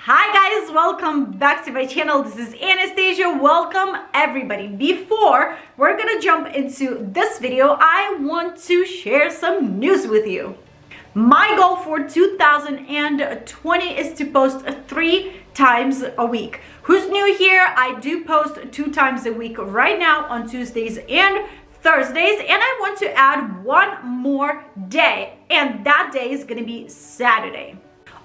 Hi guys, welcome back to my channel. This is Anastasia. Welcome everybody. Before we're gonna jump into this video, I want to share some news with you. My goal for 2020 is to post 3 times a week. Who's new here? I do post 2 times a week right now on Tuesdays and Thursdays, and I want to add one more day, and that day is gonna be Saturday.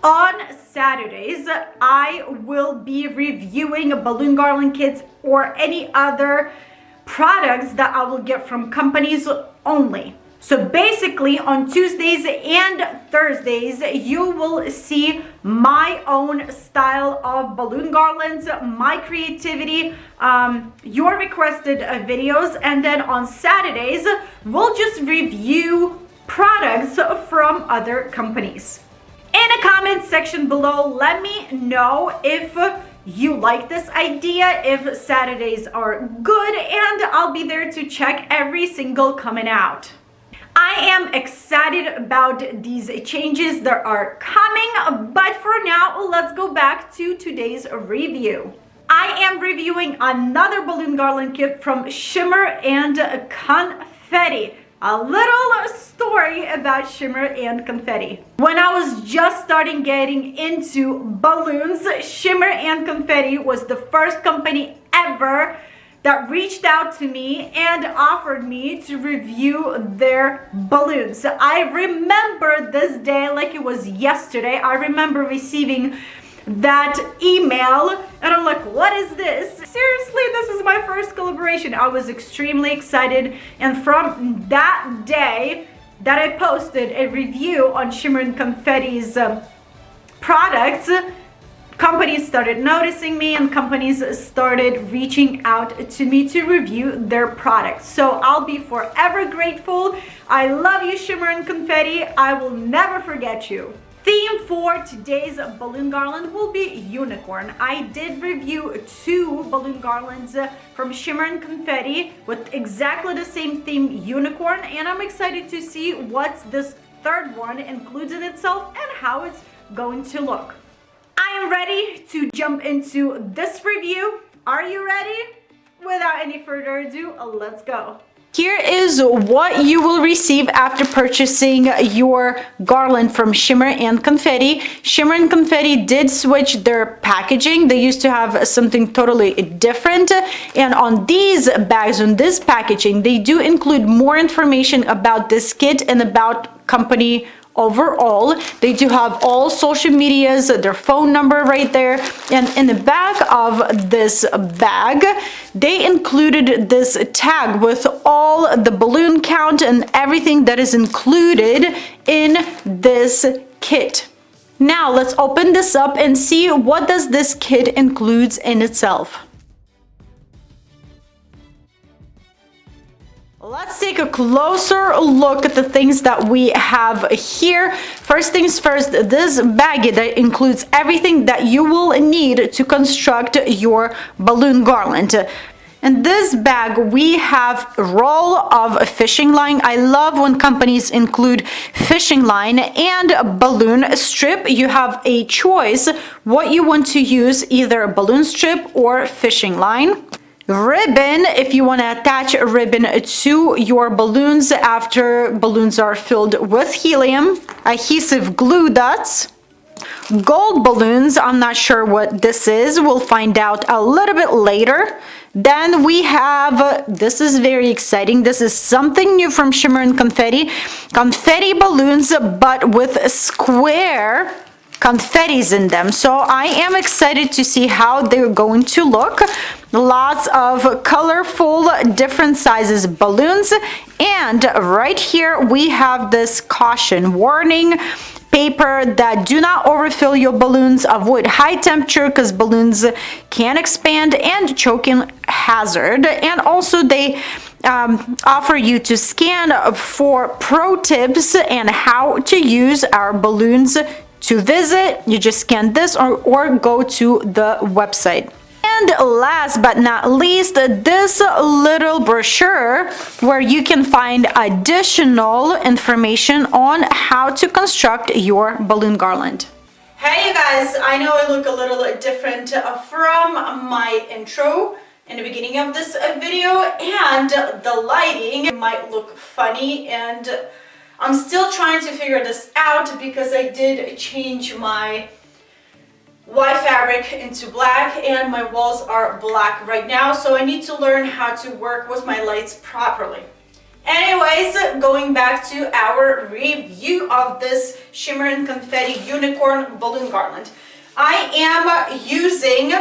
On Saturdays, I will be reviewing balloon garland kits or any other products that I will get from companies only. So basically on Tuesdays and Thursdays, you will see my own style of balloon garlands, my creativity, your requested videos, and then on Saturdays, we'll just review products from other companies. In the comment section below, let me know if you like this idea, if Saturdays are good, and I'll be there to check every single coming out. I am excited about these changes that are coming, but for now, let's go back to today's review. I am reviewing another balloon garland kit from Shimmer and Confetti. A little story about Shimmer and Confetti. When I was just starting getting into balloons, Shimmer and Confetti was the first company ever that reached out to me and offered me to review their balloons. I remember this day like it was yesterday. I remember receiving that email and I'm like, what is this? Seriously, this is my first collaboration. I was extremely excited, and from that day that I posted a review on Shimmer and Confetti's products, companies started noticing me and companies started reaching out to me to review their products. So I'll be forever grateful. I love you, Shimmer and Confetti. I will never forget you. Theme for today's balloon garland will be unicorn. I did review 2 balloon garlands from Shimmer and Confetti with exactly the same theme, unicorn, and I'm excited to see what this third one includes in itself and how it's going to look. I am ready to jump into this review. Are you ready? Without any further ado, let's go. Here is what you will receive after purchasing your garland from Shimmer and Confetti. Shimmer and Confetti did switch their packaging. They used to have something totally different. And on these bags, on this packaging, they do include more information about this kit and about company overall. They do have all social medias, their phone number right there, and in the back of this bag they included this tag with all the balloon count and everything that is included in this kit. Now let's open this up and see what does this kit includes in itself. Let's take a closer look at the things that we have here. First things first, this bag that includes everything that you will need to construct your balloon garland. In this bag, we have a roll of fishing line. I love when companies include fishing line and a balloon strip. You have a choice what you want to use, either a balloon strip or fishing line. Ribbon, if you want to attach a ribbon to your balloons after balloons are filled with helium. Adhesive glue dots. Gold balloons, I'm not sure what this is. We'll find out a little bit later. Then we have, this is very exciting. This is something new from Shimmer and Confetti. Confetti balloons, but with square confettis in them. So I am excited to see how they're going to look. Lots of colorful different sizes balloons, and right here we have this caution warning paper that do not overfill your balloons, avoid high temperature because balloons can expand, and choking hazard. And also they offer you to scan for pro tips and how to use our balloons. To visit, you just scan this or go to the website. And last but not least, this little brochure where you can find additional information on how to construct your balloon garland. Hey you guys, I know I look a little different from my intro in the beginning of this video, and the lighting might look funny, and I'm still trying to figure this out because I did change my white fabric into black and my walls are black right now, so I need to learn how to work with my lights properly. Anyways, going back to our review of this Shimmer and Confetti Unicorn Balloon Garland. I am using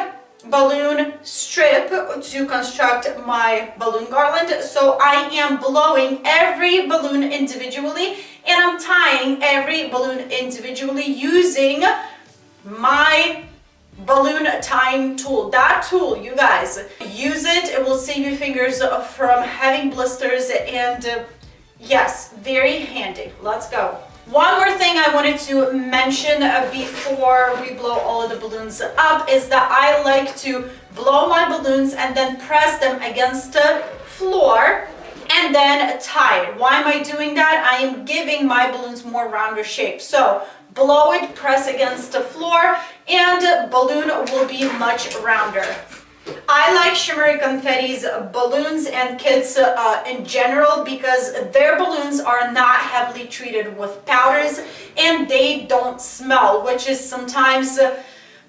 balloon strip to construct my balloon garland, so I am blowing every balloon individually and I'm tying every balloon individually using my balloon tying tool. That tool, you guys, use it. It will save your fingers from having blisters, and yes, very handy. Let's go. One more thing I wanted to mention before we blow all of the balloons up is that I like to blow my balloons and then press them against the floor and then tie it. Why am I doing that? I am giving my balloons more rounder shape. So blow it, press against the floor, and balloon will be much rounder. I like Shimmer and Confetti's balloons and kits in general because their balloons are not heavily treated with powders and they don't smell, which is sometimes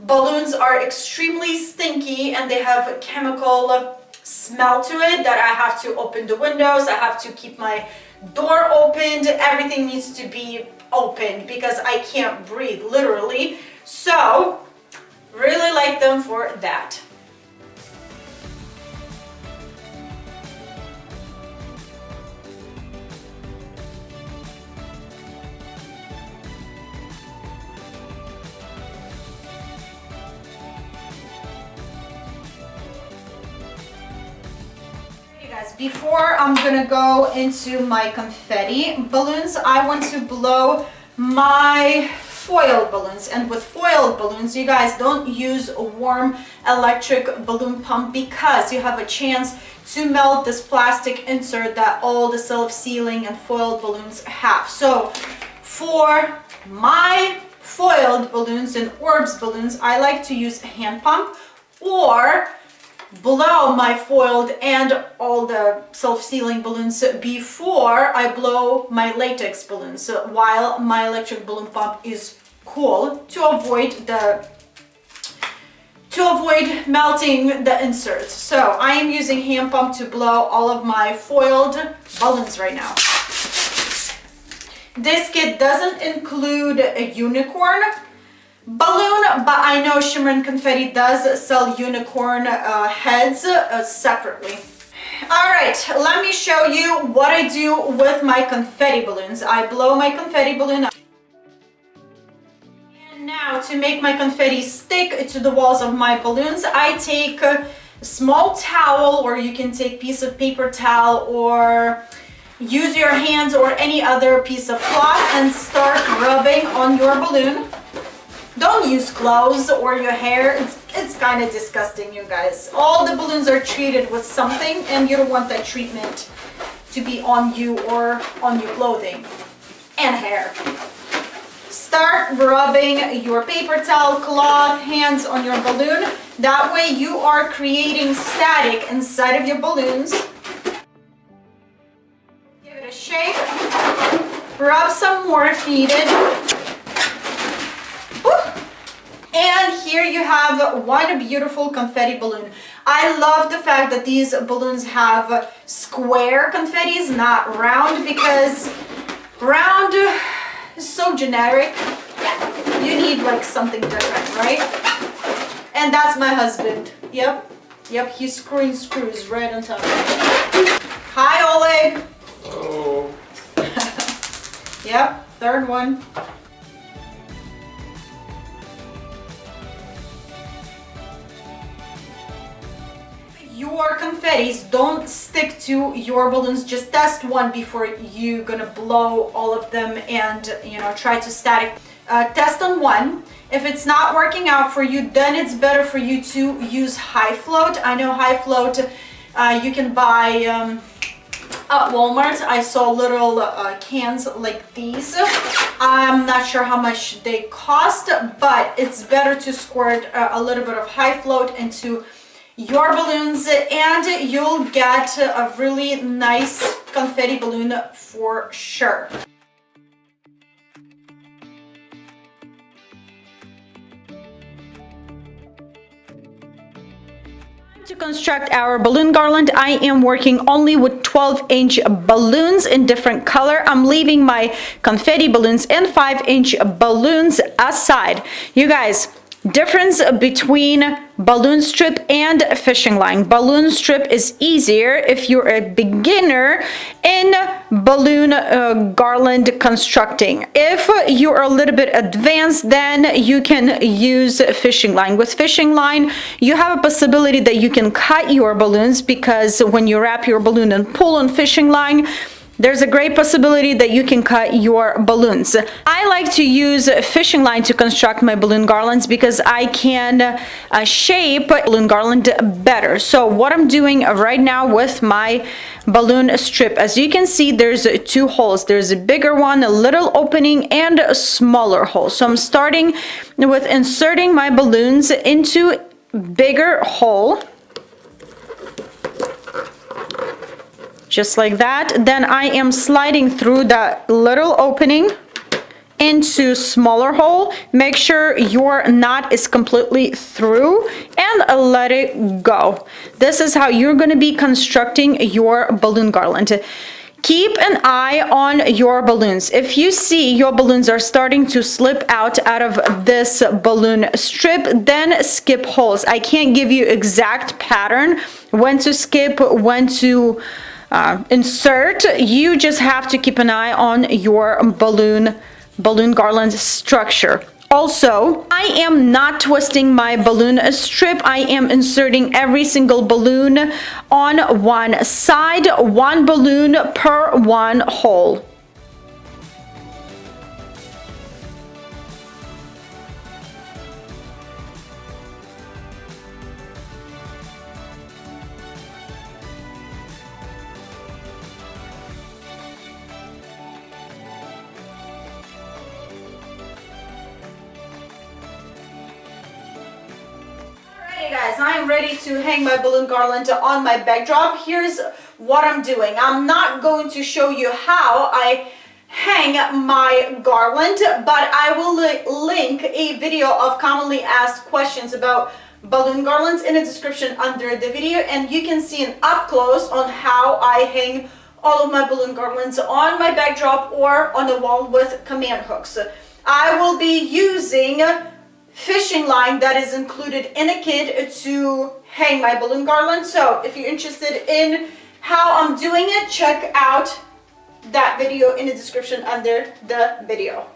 balloons are extremely stinky and they have a chemical smell to it that I have to open the windows, I have to keep my door opened, everything needs to be open because I can't breathe, literally. So really like them for that. Before I'm gonna go into my confetti balloons, I want to blow my foiled balloons. And with foiled balloons, you guys don't use a warm electric balloon pump because you have a chance to melt this plastic insert that all the self-sealing and foiled balloons have. So for my foiled balloons and orbs balloons, I like to use a hand pump or blow my foiled and all the self-sealing balloons before I blow my latex balloons while my electric balloon pump is cool to avoid melting the inserts. So I am using hand pump to blow all of my foiled balloons right now. This kit doesn't include a unicorn balloon, but I know Shimmer and Confetti does sell unicorn heads separately. Alright, let me show you what I do with my confetti balloons. I blow my confetti balloon up. And now to make my confetti stick to the walls of my balloons, I take a small towel, or you can take a piece of paper towel or use your hands or any other piece of cloth and start rubbing on your balloon. Don't use clothes or your hair. It's kind of disgusting, you guys. All the balloons are treated with something and you don't want that treatment to be on you or on your clothing and hair. Start rubbing your paper towel, cloth, hands on your balloon. That way you are creating static inside of your balloons. Give it a shake. Rub some more if needed. And here you have one beautiful confetti balloon. I love the fact that these balloons have square confettis, not round, because round is so generic. You need like something different, right? And that's my husband. Yep, he's screwing screws right on top. Hi, Oleg. Oh. Yep, third one. Your confettis don't stick to your balloons. Just test one before you're gonna blow all of them and try to static. Test on one. If it's not working out for you, then it's better for you to use high float. I know high float, you can buy At Walmart, I saw little cans like these. I'm not sure how much they cost, but it's better to squirt a little bit of high float into your balloons and you'll get a really nice confetti balloon for sure. To construct our balloon garland, I am working only with 12-inch balloons in different color. I'm leaving my confetti balloons and 5-inch balloons aside. You guys, difference between balloon strip and fishing line. Balloon strip is easier if you're a beginner in balloon garland constructing. If you're a little bit advanced, then you can use fishing line. With fishing line, you have a possibility that you can cut your balloons, because when you wrap your balloon and pull on fishing line, there's a great possibility that you can cut your balloons. I like to use fishing line to construct my balloon garlands because I can shape balloon garland better. So what I'm doing right now with my balloon strip, as you can see, there's two holes. There's a bigger one, a little opening, and a smaller hole. So I'm starting with inserting my balloons into bigger hole. Just like that. Then I am sliding through that little opening into smaller hole. Make sure your knot is completely through and let it go. This is how you're going to be constructing your balloon garland. Keep an eye on your balloons. If you see your balloons are starting to slip out of this balloon strip, then skip holes. I can't give you exact pattern when to skip, when to insert. You just have to keep an eye on your balloon garland structure. Also, I am not twisting my balloon strip. I am inserting every single balloon on one side, one balloon per one hole. Hey guys, I'm ready to hang my balloon garland on my backdrop. Here's what I'm doing. I'm not going to show you how I hang my garland, but I will link a video of commonly asked questions about balloon garlands in the description under the video, and you can see an up close on how I hang all of my balloon garlands on my backdrop or on the wall with command hooks. I will be using fishing line that is included in a kit to hang my balloon garland. So if you're interested in how I'm doing it, check out that video in the description under the video.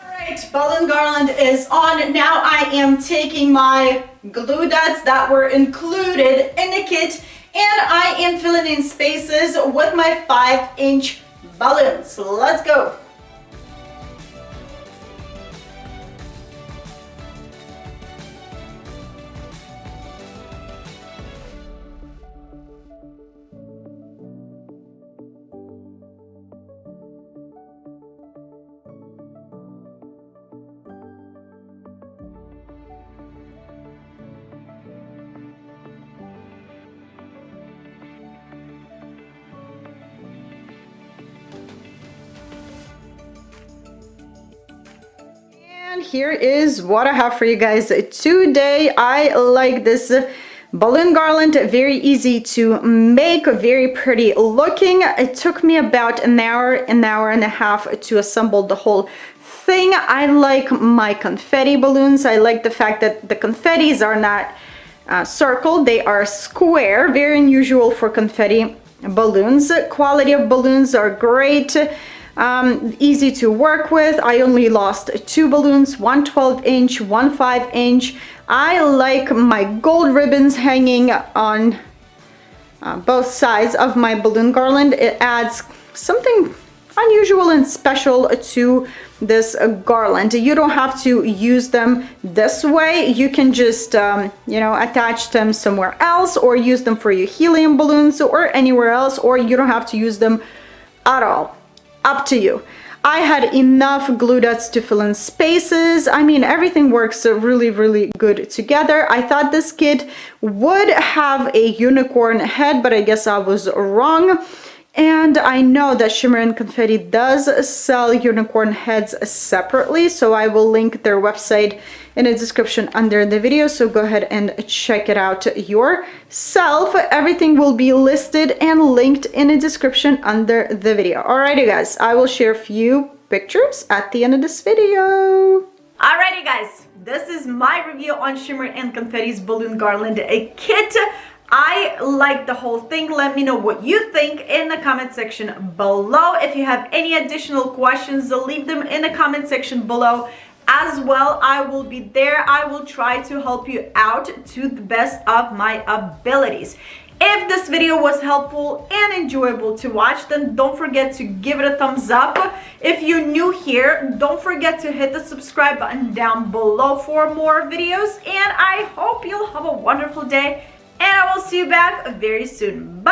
Alright, balloon garland is on. Now I am taking my glue dots that were included in the kit and I am filling in spaces with my 5-inch balloons. Let's go. And here is what I have for you guys today. I like this balloon garland, very easy to make, very pretty looking. It took me about an hour and a half to assemble the whole thing. I like my confetti balloons. I like the fact that the confettis are not circle, they are square, very unusual for confetti balloons. Quality of balloons are great. Easy to work with. I only lost 2 balloons, one 12-inch, one 5-inch. I like my gold ribbons hanging on both sides of my balloon garland. It adds something unusual and special to this garland. You don't have to use them this way. You can just, you know, attach them somewhere else or use them for your helium balloons or anywhere else, or you don't have to use them at all. Up to you. I had enough glue dots to fill in spaces. I mean, everything works really, really good together. I thought this kit would have a unicorn head, but I guess I was wrong. And I know that Shimmer and Confetti does sell unicorn heads separately, so I will link their website in the description under the video, so go ahead and check it out yourself. Everything will be listed and linked in the description under the video. Alrighty guys, I will share a few pictures at the end of this video. Alrighty guys, this is my review on Shimmer and Confetti's Balloon Garland kit. I like the whole thing. Let me know what you think in the comment section below. If you have any additional questions, leave them in the comment section below as well. I will be there. I will try to help you out to the best of my abilities. If this video was helpful and enjoyable to watch, then don't forget to give it a thumbs up. If you're new here, don't forget to hit the subscribe button down below for more videos. And I hope you'll have a wonderful day. And I will see you back very soon.